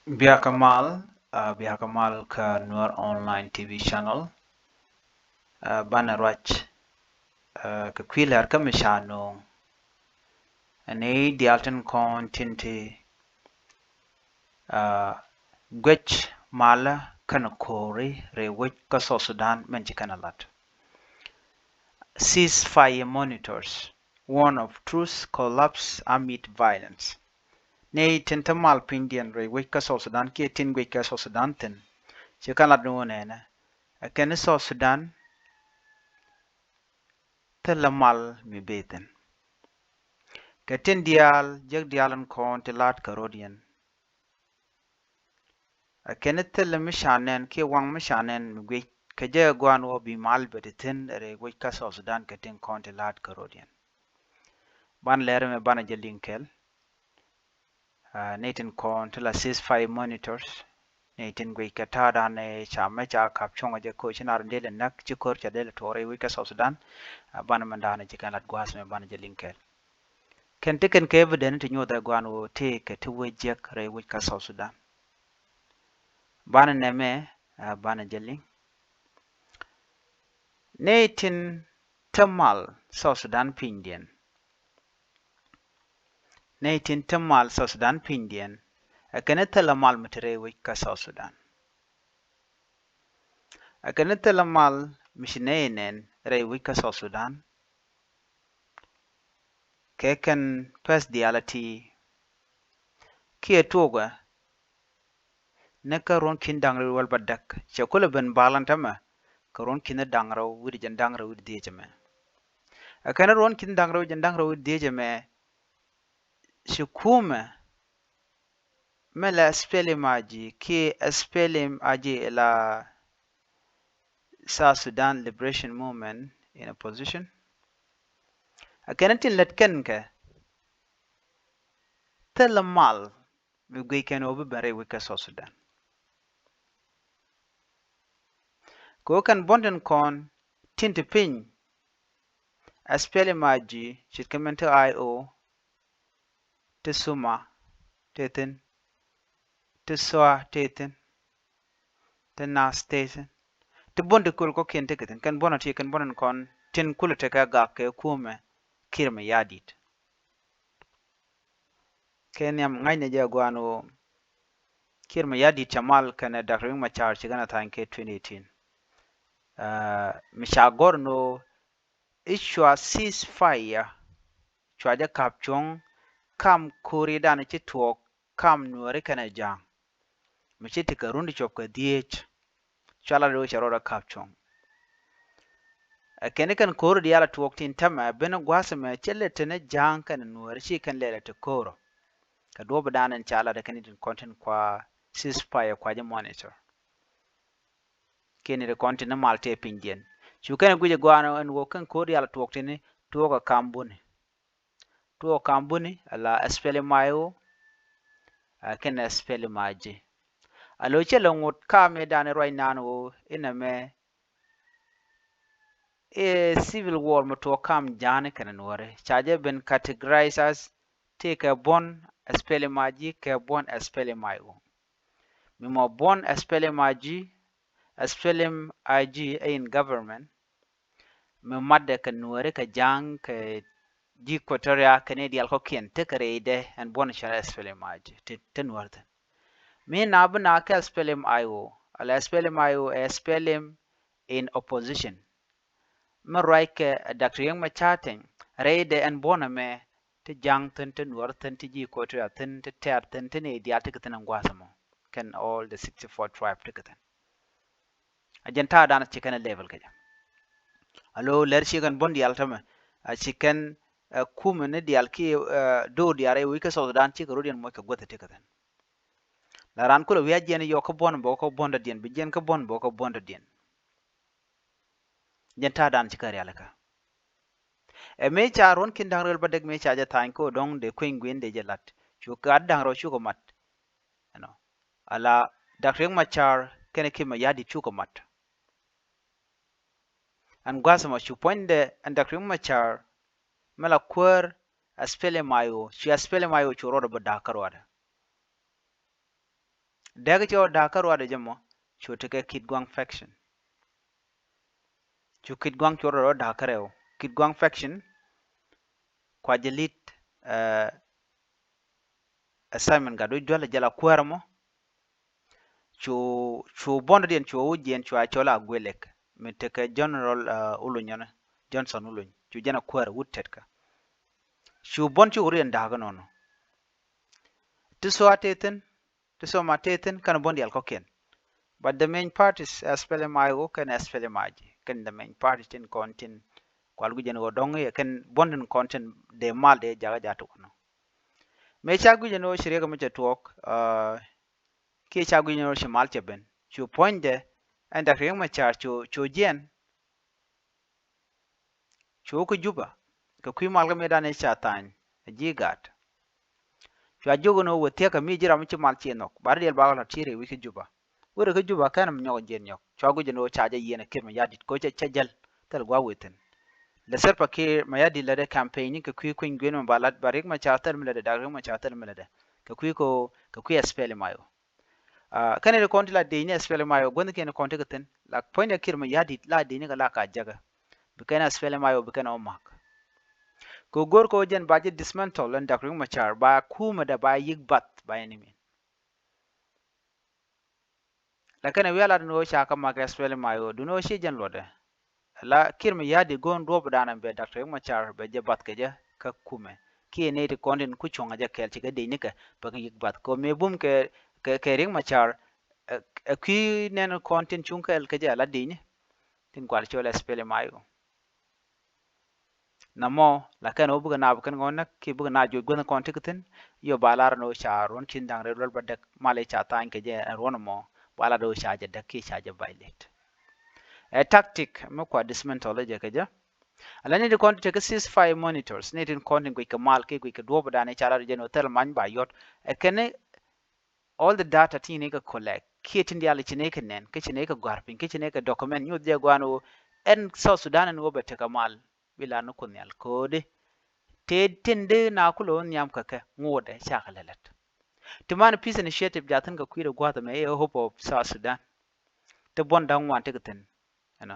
Biakamal ka Nuer online TV channel bana rach ka kwilar ka mishano ane dialten kon tinti gwech mala kana kori re wech ka so Sudan menchi kana lat. Ceasefire monitors warn of truce collapse amid violence. Ne tinta mal pindian re wech ka so Sudan ki tin gwech ka so Sudan tin. Chikana dunena. Akene so Sudan tella mal mi beten. Katin dial jag dialan kon ti lat karodian. Akene tella mishanen ki wang mishanen mi gwe kaje gwan wo bi mal bedetin re gwe ka so Sudan katin kon ti lat karodian. Ban lere me bana jelinkel. Netin kon ti la ceasefire monitors. Netin gwe katada ne chame cha kapchonga je ko chinar ndele nak chikor cha dele tore gwe ka so Sudan. Bana mandana jikan lat gwas me bana jelinkel. Ken tiken ke evident to nyoda gwan wo take to wejek re wich ka South Sudan. Bana neme bana jelling. Netin tamal South Sudan pindian. Netin tamal South Sudan pindian. Akaneta la mal matere wich ka South Sudan. Akaneta la mal mishinenen re wich ka South Sudan. Keken pes diality kia toga neka ron kindang wal badak. Chakula ben balantama. Karon kina dangraw widi jan dangraw widi diejame. Akana ron kina dangraw jan dangraw widi diejame. Shukume mela SPLM aji ki SPLM aji la South Sudan Liberation Movement in a position. Akana tin letken ka tella mal wigwe kan obi bare wika South Sudan. Ko kan bonden kon tinti pin SPLM aji shitkamenta IO Tesuma Teten Teswa Teten Tenas Teten Te bonde kul ko ken teketen kan bonati kan bonen kon tin kulete ka ga ke kume kirme yadit ken yam ngayne je gwano kirme yadit chamal kan Dr. Machar chigana tan ke 2018 mishagor no ishwa ceasefire chwaja kapchong kam kuri dan ci tuok kam nuore kana jang michiti ka rundi chop ka diech chala do charora kapchong kene kan koro diala tuok tin tama bena gwasame chele tene jang kan nuore chi kan lele te koro ka do badanan chala da kan din content kwa ceasefire kwa je monitor kene de content na malte pindien chu kan guje gwano en wo kan koro diala tuok tin tuoka kambuni tuo kambuni ala SPLM mayo ken SPLM maji alo chelo ngut kame dane right now iname a civil war to kam jane kan nuore chaje ben categorized as take a bon SPLM maji ke bon SPLM mayo mimo bon SPLM maji SPLM IG in government me madde kan nuore ka jang ke di Equatoria Canadian ko kien te kareide en bon chara SPLM maji te nuorde me na bana ka SPLM IO ala SPLM IO SPLM in opposition Maraike Dr. Young Machating reide en bona me te jang ten nuor ten ti ji ko to ten te ter ten ne dia te ten ngwasamo can all the 64 tribe te ten ajenta dana chicken level kaja alo ler chicken bon dial tama a chicken kume ne dial ki do diare wi ka so dan chi ko rodian mo ka gote te ten la ran ko wi ajene yo ko bon bo ko bonda dien bi jen ko bon bo ko bonda dien jenta dan chikari alaka e me charon kin dangrel badek me chaja tan ko dong de queen gwin de jelat chu ka dangro chu ko mat ala Dr. Machar kene kima yadi chu ko mat an gwasama chu poinde an Dr. Machar mala kwar SPLM mayo chu SPLM mayo chu rodo bada karwada daga cho Dakar wada jamo cho teke Kitgwang faction cho Kitgwang cho ro Dakar eo Kitgwang faction kwa jelit assignment ga do jwala jala kwaramo cho bondo den cho ujien cho achola gwelek meteke general ulunyana Johnson uluny cho jana kwara wuttetka cho bon cho urien daga nono tiso ateten tiso mateten kan bondi alkoken. But the main part is SPLM IO can SPLM IG. Can the main part is in content kwalgujen go dongi can bondin content de mal de jaga jatu no. Me chagujen no shirega mecha talk ke chagujen no shimal cheben. Chu point de and the ring machar chu jen chu ku juba. Ka kui malga medane chatan jigat. Chu ajogo no wotia ka mi jira mecha mal chenok. Bari el bagala tire wiki juba. Wure ka juba kana mnyogo jen nyok. Chagu jeno chaja yene kirma yadit ko chajal tel gwa weten. Le serpa ke mayadi lade campaign ka kui kuin gwen balat barik ma charter milade dagre ma charter milade ka kui SPL mayo. Kana de konti la de ni SPL mayo gwanda ke ne konti gaten la point ya kirma yadit la de ni ga la ka jaga. Bikana SPL mayo bikana omak. Ko gor ko jen baje dismantle and dagre ma char ba kuma da ba yigbat ba enemy. Lakini wala no shaka ma SPL mayo duno shi jen lode la kirma yadi gon rob dana be Dr. Machar be je bat ke je ka kume ki ne ti kondin ku chonga je kel ti ga de ni ka ba yik bat ko me bum ke ring Machar ki ne no kontin chung kel ke je la de ni tin kwal chola SPL mayo namo la kan obu na bu kan ngona ki bu na jo gon kontin yo balar no sharon kin dang re lol ba de male cha tan ke je ron mo bala do sha je de ki sha je violate a tactic mo kwa dismantle je ke je alani de konti take ceasefire monitors netin konti ko ke mal ke ko do bada ne chala je no tel man ba yot e kene all the data tini ka collect kitin dia lichen ke nen ke chine ka garpin ke chine ka document nyu je gwano en South Sudan no bete ka mal bila no kunyal kode te tinde na kulo nyam ka ka ngode chakalelet timan peace initiative jatan ka kwira gwata me hope of South Sudan te bon dan wan te ten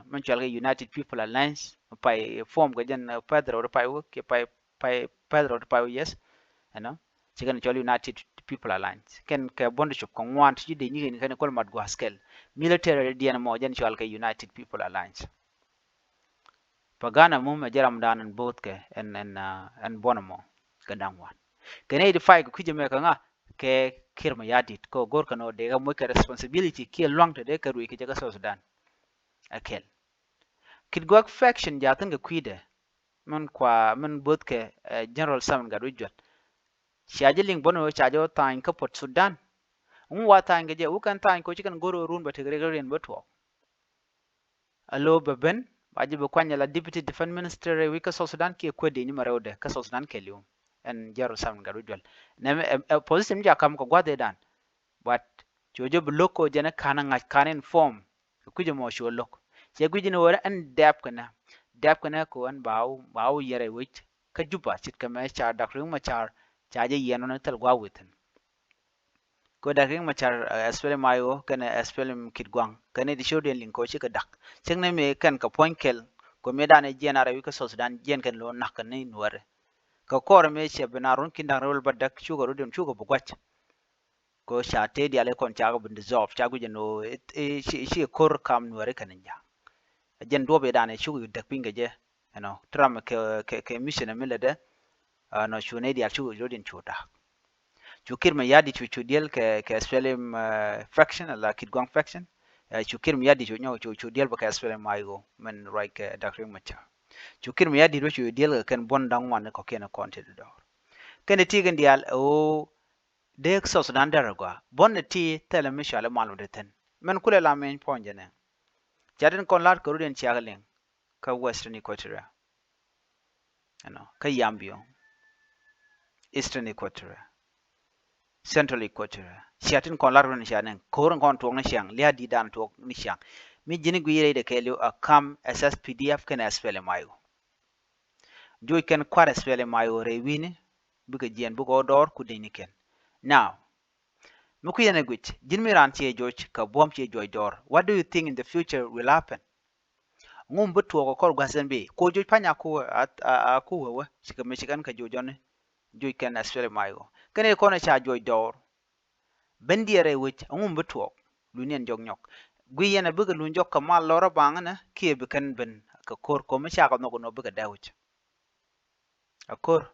man chalga United People Alliance pai form ga jan Pedro pai ke pai Pedro pai yes chigan chol United People Alliance ken ke bond shop ko wan ti de ni ken ko mat go skel military dian mo jan chol ke United People Alliance pagana mum jaram danan both ke en bonamo ga dan wan ken e fai ko kuje me ka nga ke kirma yadit ko gor kano de ga mo ke responsibility ke long to de ka ruike jaga South Sudan akel Kitgwang faction jatan ga kwide man both ke general sam ga rujot shajeling bono chajo tan ka pot Sudan wa tan ga je ukan tan ko chikan goro run ba tigre garen botwo alo beben baje be kwanya la deputy defense minister we ka Sudan ke kwede ni marode ka Sudan ke liu en general sam ga rujot ne position ja kam ko gwade dan but jojo bloko jana kana ngak kanen form kuje mo sho lok che gujine wora an dap kana ko an baau yere wich ka juba chit ka me cha dakring ma char cha je yeno na tel gwa witen ko dakring ma char SPLM mayo kana SPLM Kitgwang kana di shoden lin ko chi ka dak cheng ne me kan ka poinkel ko me dane jenara wi ka Sudan jen kan lo nak ne nuare ka kor me che benarun kin dan rol badak chugo rodem chugo bugwach ko cha te di ale kon cha go bin dissolve cha guje no shi kor kam nuare kan ja jen dobe dane chugo dak pinga je tram ke mission milade no shune dia chugo rodin chuta chukir ma yadi chu diel ke SPLM faction la Kitgwang faction chukir ma yadi chu diel ba ke SPLM mayo men right ke Dr. Macha chukir ma yadi ro chu diel ken bon dang wan ko ken konte do ken tigen dial o de so Sudan daragwa bon ti tele mishala malu de ten men kule la men ponje ne jaden kon lat ko ruden chiagaleng ka Western Equatoria ka Yambio Eastern Equatoria Central Equatoria siatin kon lar ron shanen koron kon tong shang lia di dan tok ni shang mi jini guire de kelio a kam SSPDF ken SPLM mayo joy ken kwar SPLM mayo rewini buga jien bugo dor ku deni ken now muku yana gwich jinmi ran tie George ka bom tie joy dor. What do you think in the future will happen? Ngum bu tuo ko gwasen be ko George panya ko ku we chika michigan ka jojon George kan asfele mayo kene ko na cha joy dor bendiere wich ngum bu tuo lunien jog nyok gwi yana buga lun jok ka mal lora bangana kie be kan ben ka kor ko ma cha ko no buga dawich akor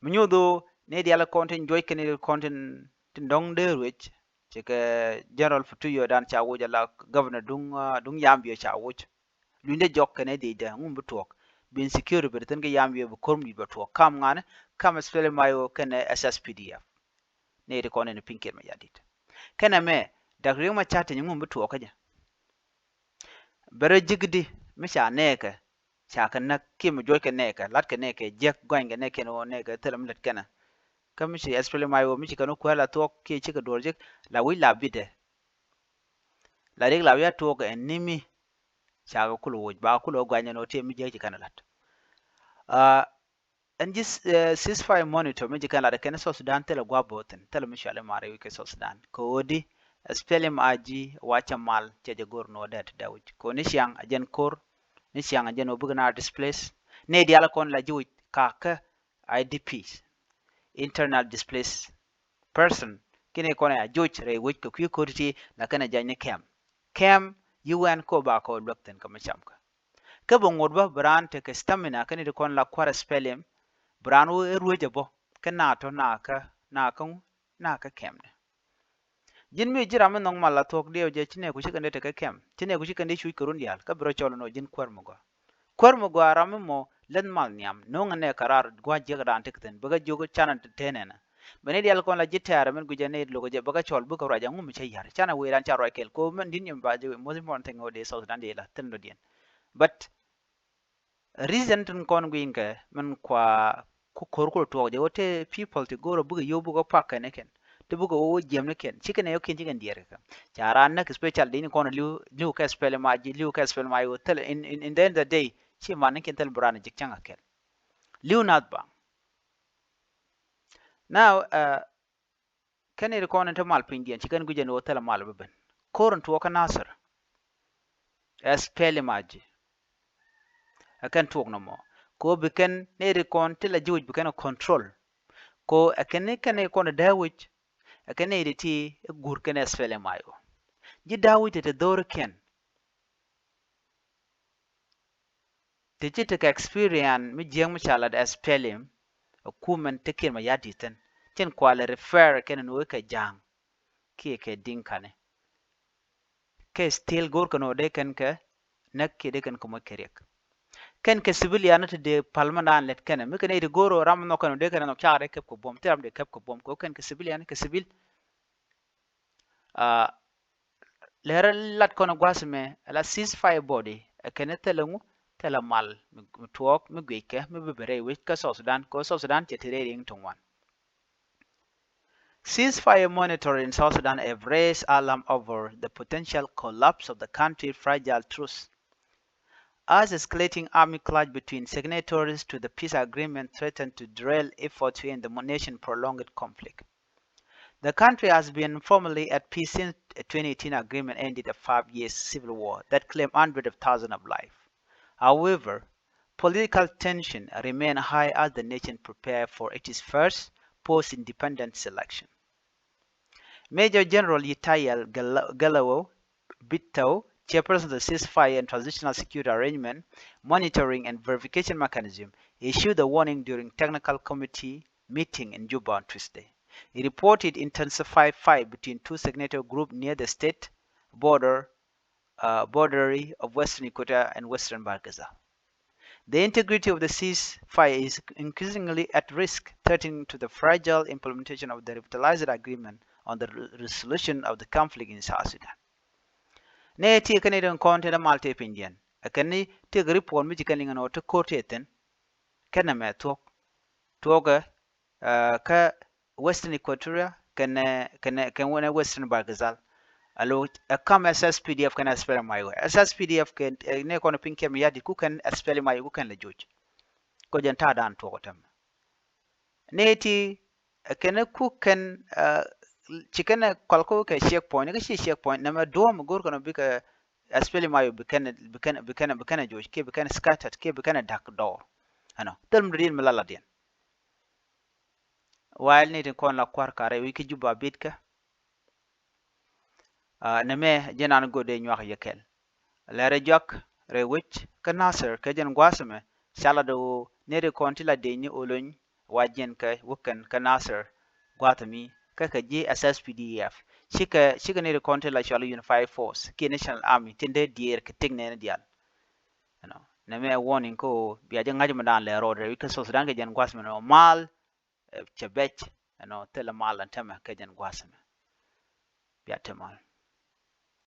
mnyudo ne diala content joy kene content tindong de wich chika general futuyo dan cha wuja la governor dung yambio cha wuj lunde jok kene de da ngum bu tuo bin secure be tan ga yambio bu kormi bu tuo kam ngane kam spele mayo kene SSPDF ne de konen pinkel ma yadit kana me dagre ma chate ngum bu tuo kaja bere jigdi mi cha neka cha kan nak kim joy ke neka lat ke neka jek gwanga neka no neka telam lat kana kam shi spele mayo mi kanu kwala to ke chika dorjek la wi la bide la reg la ya to ga enimi cha ga kulo woj ba kulo gwanya no te mi je kana lat and this ceasefire monitor mi kana lat kana so Sudan tele gwa boten tele mi shale mare wi ke so Sudan ko wodi SPLM aji wacha mal cheje gor no dat dawj ko ni siang ajen kor ni siang ajen obugna displace ne diala kon la juj ka IDPs internal displaced person kine kone a juj re wuj ko kwi korti la kana janye kem UN ko ba ko lokten ka macham ka bo ngodba bran te ke stamina kane de kon la kwara SPLM bran wo ruje bo kana to na ka kemne jin mi jira men nong mala tok dio je chine ku shikande te ka kem chine ku shikande shui kurun yal ka bro cholo no jin kwarmo go aram mo len mal nyam no ngane karar gwa jegran tekten baga jogo chana tenena bene dial kon la jitara men gujane logo je baga chol bu ko raja ngum che yar chana we ran charo kel ko men din nyam ba je most important thing ode so dan de la ten do dien but reason tun kon gwinga men kwa ku korko to je wote people to go bu yo bu ko pakka ne ken to bu ko wo jem ne ken chicken yo ken chicken diere ka chara na special din kon liu ka spell ma ji liu ka spell ma yo tel in the end of the day chi man ken tel brana jik changa kel liu not ba now kan e kon ta mal pindien chicken guje no tel mal ben koron to ka nasar spell ma ji akan tuok no mo ko biken ne re kon tela juj biken control ko akene kane kon dawich akene iditi gur kene spele mayo ji dawich te dor ken te jite ka experience mi jeng mi chala da spelling kumen te ken ma yaditen ken kwale refer ken no ka jang ke dinka ne ke still gur kono de ken ke nak ke de ken ko makerek ken ke civilian te de palmanan let ken mi ken ide goro ram no kono de ken no chare ke ko bom teram de ke ko bom ko ken ke civilian ke civil lera lat kono gwasme la ceasefire body ken telengu tela mal mi tuok mi gweke mi bibere wich ka so Sudan ko so Sudan te tere ring tungwan ceasefire monitor in South Sudan have raised alarm over the potential collapse of the country's fragile truce as escalating army clash between signatories to the peace agreement threatened to derail efforts to end the nation's prolonged conflict. The country has been formally at peace since the 2018 agreement ended a 5-year civil war that claimed hundreds of thousands of lives. However, political tension remains high as the nation prepares for its first post-independence election. Major General Yitayel Galawo Bitao, chairperson of the ceasefire and transitional security arrangement monitoring and verification mechanism, issued a warning during technical committee meeting in Juba on Tuesday. He reported intensified fight between two signatory groups near the state boundary of Western Equator and Western Bargaza. The integrity of the ceasefire is increasingly at risk, threatening to the fragile implementation of the revitalized agreement on the resolution of the conflict in South Sudan. Ne ti kane don konte da malte pindian akani ti report mi jikani ngano to korteten kana me toga ka Western Equatoria kan wona Western Bargazal alo kam SSPDF kan spell mayo SSPDF kan ne kono pinke mi yadi ku kan spell mayo ku kan la joj ko janta dan to gotam ne ti kan ku kan chicken kolko ke checkpoint ke checkpoint na ma dom gor kono bi ka especially mayo bikan josh ke bikan scattered ke bikan dak door ano tel mdin malala den while ni tin kon la kwar kare wi ki juba bitka na me jenan gode nywa yekel lere jok re wich ka nasir ke jen gwasme sala do nere kontila de ni olony wajen ka wukan ka nasir gwatami ka ji SSPDF shika nere kontila shala unified force ki national army tinde dier ke tigne dial na me warning ko biaje ngaji madan le road re ka so sudan ke jen gwasme no mal chebech tela mal antama ke jen gwasme biatemal